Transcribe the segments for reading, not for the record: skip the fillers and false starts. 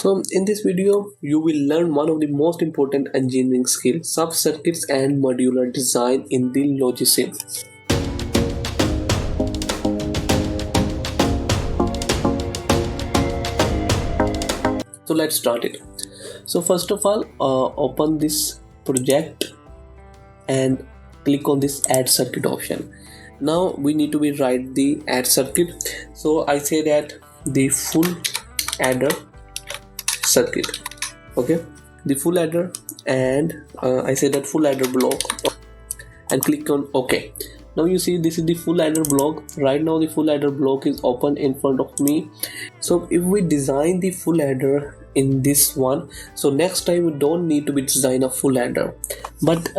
So in this video, you will learn one of the most important engineering skills, sub-circuits and modular design in the Logisim. So let's start it. So first of all, open this project and click on this add circuit option. Now we need to write the add circuit. So I say that the full adder circuit, okay, the full adder, and I say that full adder block and click on OK. Now you see this is the full adder block. Right now the full adder block is open in front of me. So if we design the full adder in this one, so next time we don't need to be design a full adder, but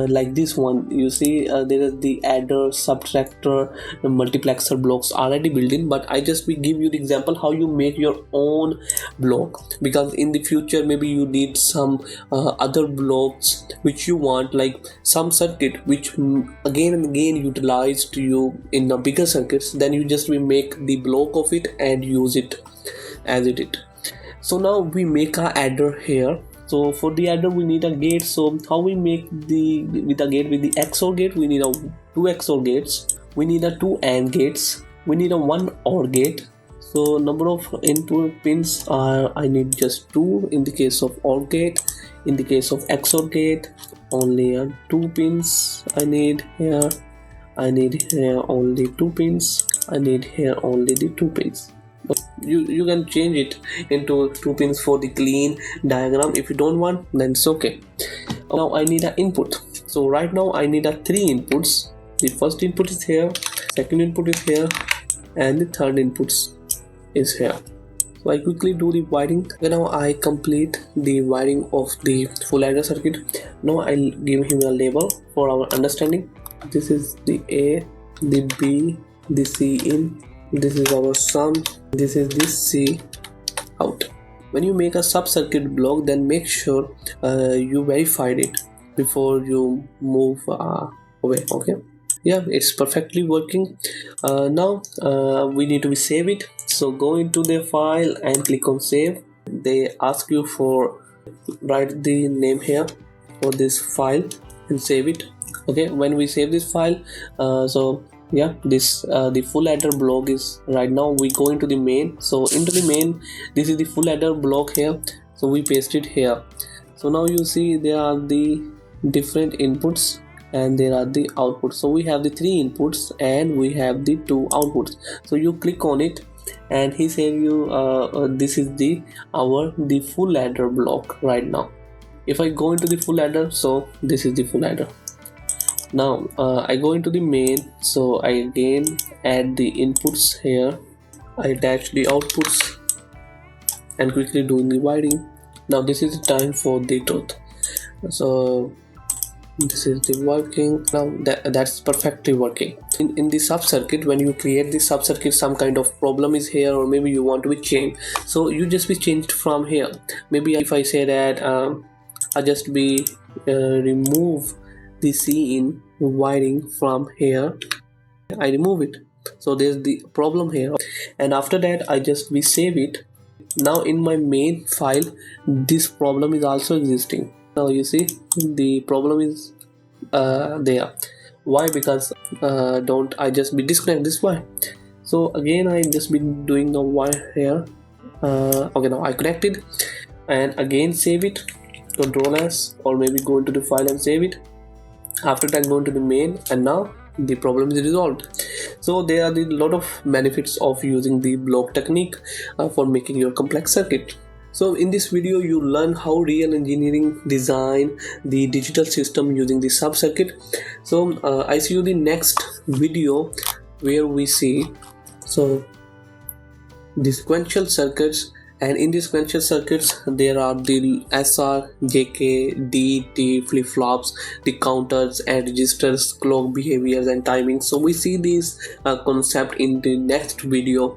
like this one, you see there is the adder, subtractor, the multiplexer blocks already built in, but I just will give you the example how you make your own block, because in the future maybe you need some other blocks which you want, like some circuit which again and again utilized you in a bigger circuits, then you just will make the block of it and use it as it is. So now we make our adder here. So for the adder we need a gate. So how we make the with a gate, with the XOR gate, we need a 2 XOR gates, we need a 2 AND gates, we need a 1 OR gate. So number of input pins are, I need just 2 in the case of OR gate. In the case of XOR gate, only 2 pins I need here. I need here only 2 pins. I need here only the 2 pins. You can change it into 2 pins for the clean diagram. If you don't want, then it's okay. Now I need an input. So right now I need a 3 inputs. The first input is here, second input is here, and the third input is here. So I quickly do the wiring. Now I complete the wiring of the full adder circuit. Now I'll give him a label for our understanding. This is the A, the B, the C in, this is our sum, this is the C out. When you make a sub-circuit block, then make sure you verified it before you move away. Okay, yeah, it's perfectly working. Now we need to save it. So go into the file and click on save. They ask you for write the name here for this file and save it. Okay, when we save this file, so yeah, this the full adder block is right now. We go into the main. So into the main, this is the full adder block here. So we paste it here. So now you see there are the different inputs and there are the outputs. So we have the 3 inputs and we have the 2 outputs. So you click on it and he said you this is the full adder block right now. If I go into the full adder, so this is the full adder. Now I go into the main, so I again add the inputs here, I attach the outputs and quickly doing the wiring. Now this is the time for the truth. So this is the working. Now that's perfectly working. In the sub-circuit, when you create the sub-circuit, some kind of problem is here, or maybe you want to be changed, so you just be changed from here. Maybe if I say that I just be remove the C in wiring from here, I remove it, so there's the problem here, and after that I just we save it. Now in my main file this problem is also existing. Now you see the problem is there. Why? Because don't I just be disconnect this wire. So again I just been doing a wire here. Okay, now I connected and again save it, Control S, or maybe go into the file and save it. After that go into the main, and now the problem is resolved. So there are a lot of benefits of using the block technique for making your complex circuit. So in this video you learn how real engineering design the digital system using the sub-circuit. So I see you the next video where we see so the sequential circuits. And in these sequential circuits, there are the SR, JK, D, T flip-flops, the counters and registers, clock behaviors and timing. So we see these concept in the next video.